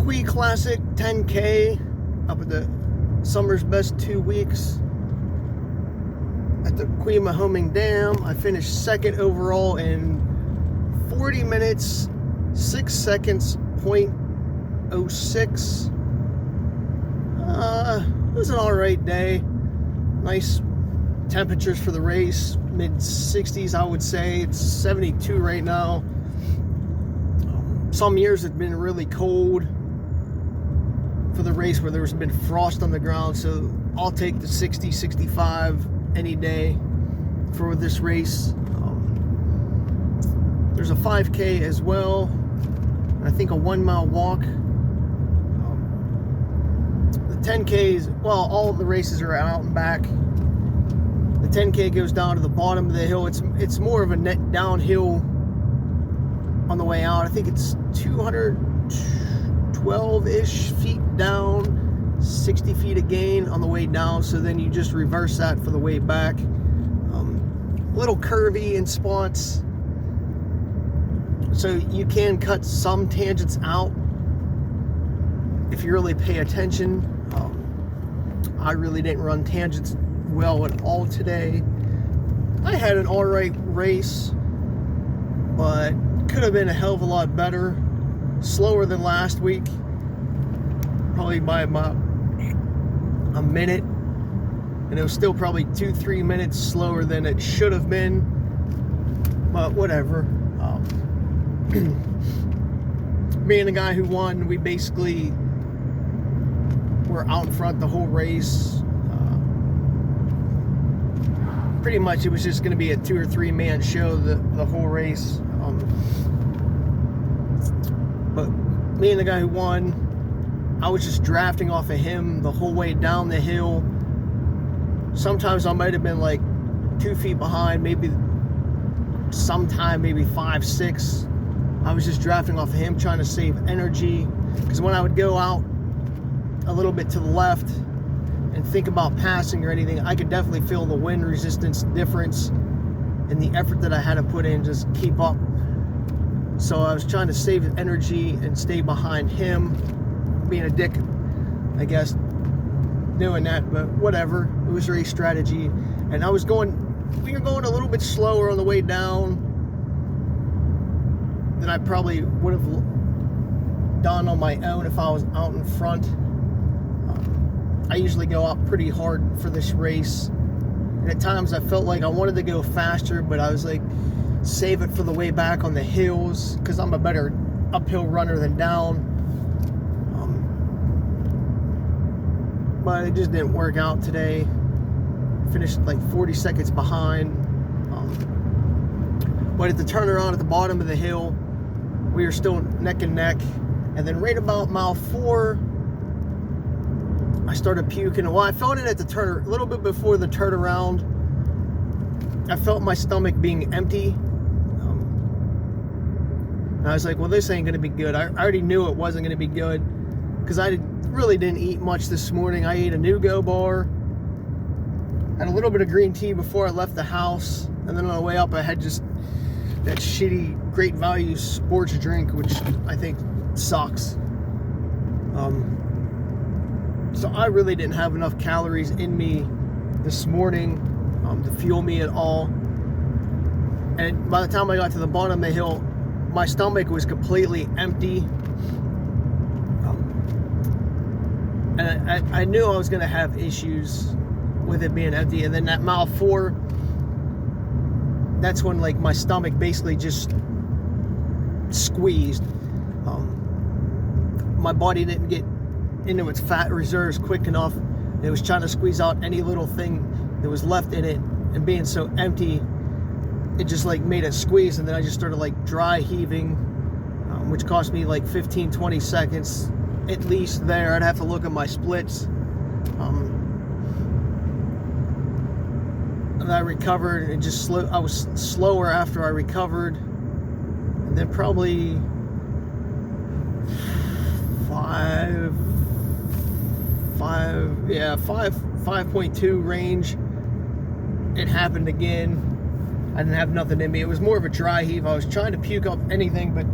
Quee Classic 10K up at the Summer's Best 2 weeks at the Quee Mahoming Dam. I finished second overall in 40 minutes, 6 seconds, .06. It was an alright day. Nice temperatures for the race, mid 60s I would say. It's 72 right now. Some years it's been really cold for the race where there's been frost on the ground, so I'll take the 60, 65 any day for this race. There's a 5K as well, and I think a 1 mile walk. The 10Ks, well, all of the races are out and back. The 10K goes down to the bottom of the hill. It's more of a net downhill on the way out. I think it's 212-ish feet down, 60 feet of gain on the way down, so then you just reverse that for the way back. A little curvy in spots, so you can cut some tangents out if you really pay attention. I really didn't run tangents well at all today. I had an alright race, but could have been a hell of a lot better. Slower than last week, probably by about a minute, and it was still probably 2-3 minutes slower than it should have been, but whatever. Me and the guy who won, we basically were out in front the whole race. Pretty much it was just going to be a 2 or 3 man show the whole race. But me and the guy who won, I was just drafting off of him the whole way down the hill. Sometimes I might have been like 2 feet behind, maybe sometime maybe 5, 6. I was just drafting off of him, trying to save energy, because when I would go out a little bit to the left and think about passing or anything, I could definitely feel the wind resistance difference and the effort that I had to put in just keep up. So I was trying to save energy and stay behind him, being a dick, I guess, doing that, but whatever. It was race strategy. And we were going a little bit slower on the way down than I probably would have done on my own if I was out in front. I usually go out pretty hard for this race, and at times I felt like I wanted to go faster, but I was like, save it for the way back on the hills, because I'm a better uphill runner than down. But it just didn't work out today. Finished like 40 seconds behind. But at the turnaround at the bottom of the hill, we were still neck and neck. And then right about mile 4, I started puking. Well, I felt it at the a little bit before the turnaround. I felt my stomach being empty. And I was like, well, this ain't gonna be good. I already knew it wasn't gonna be good, because I really didn't eat much this morning. I ate a Nugo bar, had a little bit of green tea before I left the house, and then on the way up I had just that shitty Great Value sports drink, which I think sucks. So I really didn't have enough calories in me this morning to fuel me at all. And by the time I got to the bottom of the hill, my stomach was completely empty. And I knew I was going to have issues with it being empty. And then at mile 4, that's when like my stomach basically just squeezed. My body didn't get into its fat reserves quick enough. It was trying to squeeze out any little thing that was left in it, and being so empty, it just like made it squeeze. And then I just started like dry heaving, which cost me like 15-20 seconds at least there. I'd have to look at my splits. And I recovered, and just I was slower after I recovered. And then probably 5.2 range, it happened again. I didn't have nothing in me. It was more of a dry heave. I was trying to puke up anything, but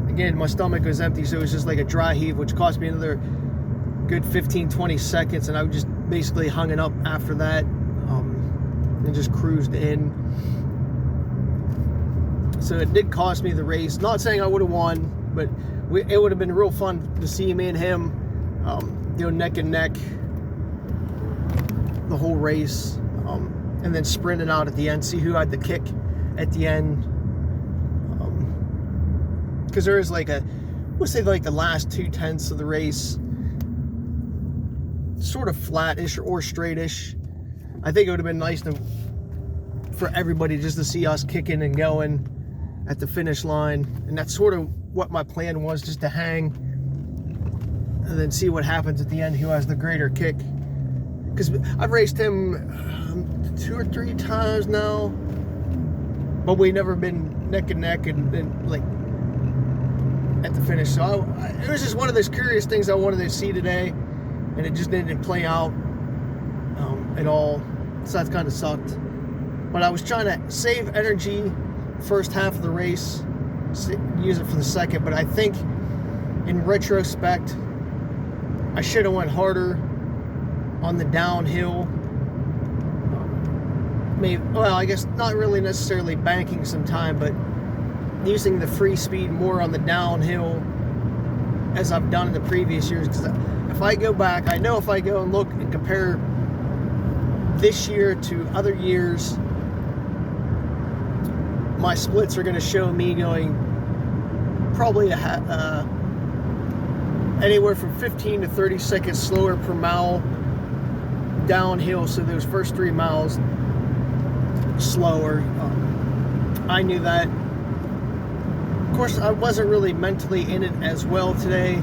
again, my stomach was empty, so it was just like a dry heave, which cost me another good 15-20 seconds, and I just basically hung it up after that, and just cruised in. So it did cost me the race. Not saying I would have won, but it would have been real fun to see me and him go neck and neck the whole race, and then sprinting out at the end, see who had the kick at the end. Because there is like we'll say like the last 2/10 of the race, sort of flat-ish or straight-ish. I think it would have been nice for everybody just to see us kicking and going at the finish line, and that's sort of what my plan was, just to hang and then see what happens at the end, who has the greater kick. Because I've raced him 2 or 3 times now, but we never been neck and neck and like at the finish. So it was just one of those curious things I wanted to see today, and it just didn't play out at all. So that kind of sucked. But I was trying to save energy first half of the race, use it for the second. But I think in retrospect, I should have went harder on the downhill. Maybe, well, I guess not really necessarily banking some time, but using the free speed more on the downhill as I've done in the previous years. Because if I go back, I know if I go and look and compare this year to other years, my splits are going to show me going probably anywhere from 15 to 30 seconds slower per mile downhill. So those first 3 miles slower. I knew that. Of course, I wasn't really mentally in it as well today.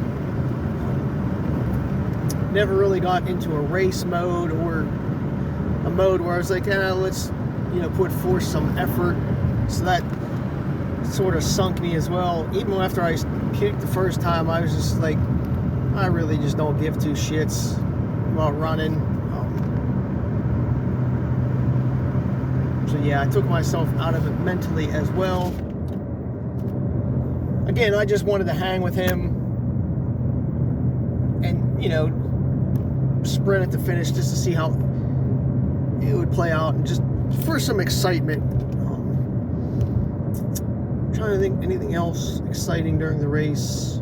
Never really got into a race mode or a mode where I was like, let's put forth some effort. So that sort of sunk me as well. Even after I puked the first time, I was just like, I really just don't give 2 shits about running. So yeah, I took myself out of it mentally as well. Again, I just wanted to hang with him and, sprint at the finish just to see how it would play out, and just for some excitement. I'm trying to think anything else exciting during the race.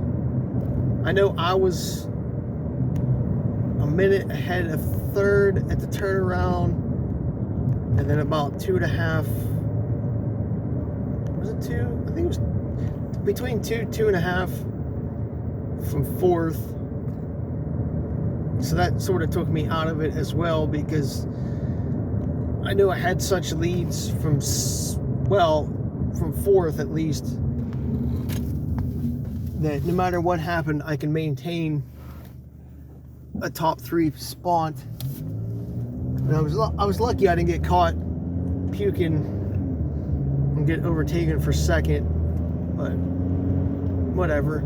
I know I was a minute ahead of third at the turnaround, and then about 2.5. Was it 2? I think it was between 2.5 from fourth. So that sort of took me out of it as well, because I knew I had such leads from fourth at least, that no matter what happened, I can maintain a top 3 spot. And I was lucky I didn't get caught puking and get overtaken for second, but whatever.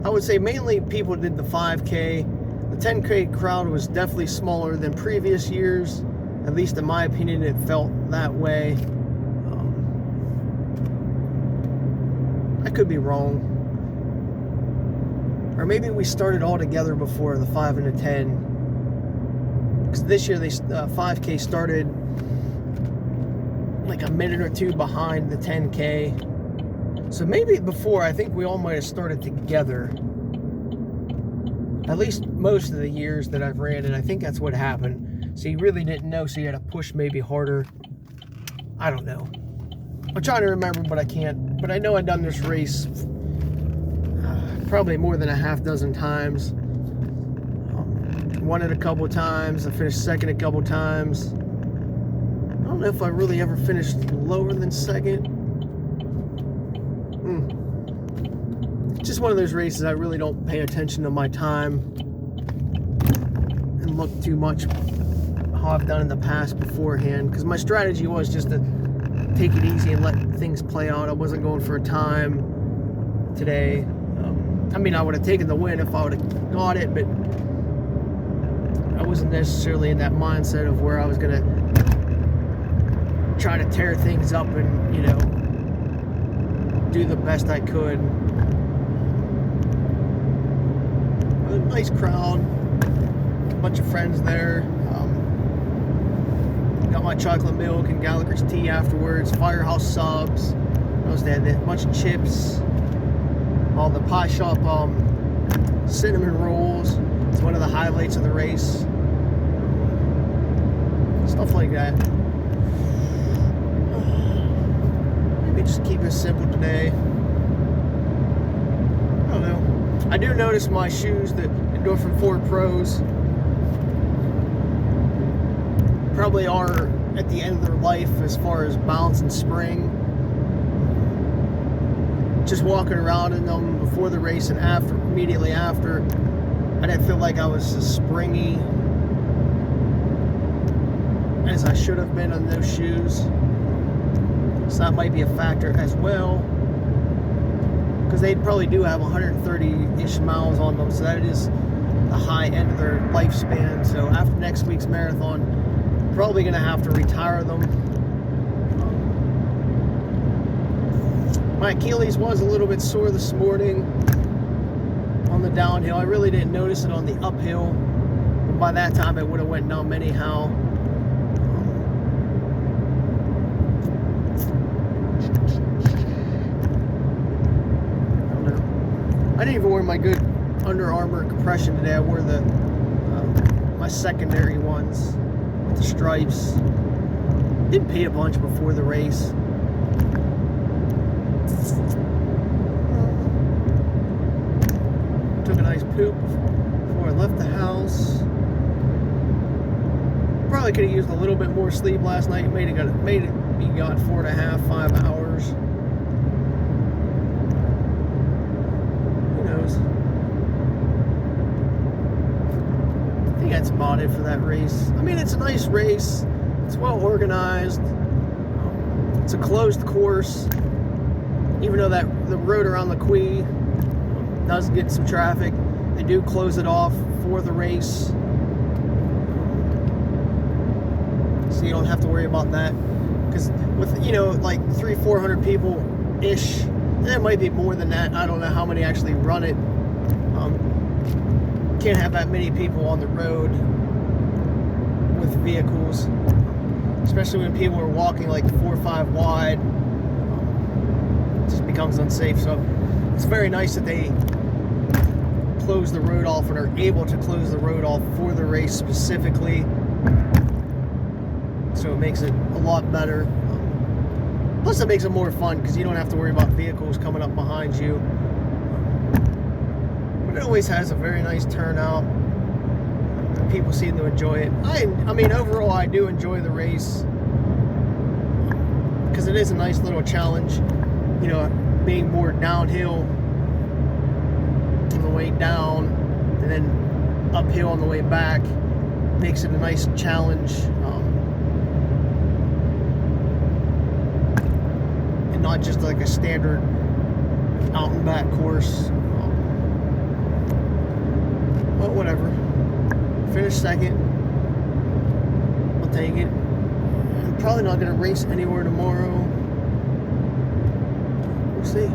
I would say mainly people did the 5K. The 10K crowd was definitely smaller than previous years. At least in my opinion, it felt that way. I could be wrong. Or maybe we started all together before the 5 and the 10. Because this year, 5K started like a minute or 2 behind the 10K. So maybe before, I think we all might have started together. At least most of the years that I've ran it, I think that's what happened. So you really didn't know, so you had to push maybe harder. I don't know. I'm trying to remember, but I can't. But I know I've done this race probably more than a half dozen times. Won it a couple of times. I finished second a couple of times. I don't know if I really ever finished lower than second. It's just one of those races I really don't pay attention to my time and look too much how I've done in the past beforehand, because my strategy was just to take it easy and let things play out. I wasn't going for a time today. I mean, I would have taken the win if I would have got it, but I wasn't necessarily in that mindset of where I was going to try to tear things up and, do the best I could. A nice crowd, a bunch of friends there. Got my chocolate milk and Gallagher's tea afterwards. Firehouse subs. Noticed they had a bunch of chips. All the pie shop cinnamon rolls. It's one of the highlights of the race. Stuff like that. Maybe just keep it simple today. I don't know. I do notice my shoes, the Endorphin 4 Pros, probably are at the end of their life as far as bounce and spring. Just walking around in them before the race and after, immediately after, I didn't feel like I was as springy as I should have been on those shoes. So that might be a factor as well, because they probably do have 130-ish miles on them, so that is the high end of their lifespan. So after next week's marathon, probably going to have to retire them. My Achellies was a little bit sore this morning on the downhill. I really didn't notice it on the uphill, but by that time it would have went numb anyhow. I didn't even wear my good Under Armour compression today. I wore the my secondary ones with the stripes. Did pee a bunch before the race. Took a nice poop before I left the house. Probably could have used a little bit more sleep last night. Made it be got 4.5, 5 hours. I think that's about it for that race. I mean, it's a nice race. It's well organized. It's a closed course. Even though that the road around the Quay does get some traffic, they do close it off for the race. So you don't have to worry about that. Because with, like 300-400 people-ish, and it might be more than that. I don't know how many actually run it. Can't have that many people on the road with vehicles, especially when people are walking like 4 or 5 wide. It just becomes unsafe. So it's very nice that they close the road off and are able to close the road off for the race specifically. So it makes it a lot better. Plus it makes it more fun because you don't have to worry about vehicles coming up behind you. But it always has a very nice turnout. People seem to enjoy it. I mean, overall, I do enjoy the race because it is a nice little challenge. Being more downhill on the way down and then uphill on the way back makes it a nice challenge. And not just like a standard out and back course. But whatever. Finished second. I'll take it. I'm probably not going to race anywhere tomorrow. We'll see.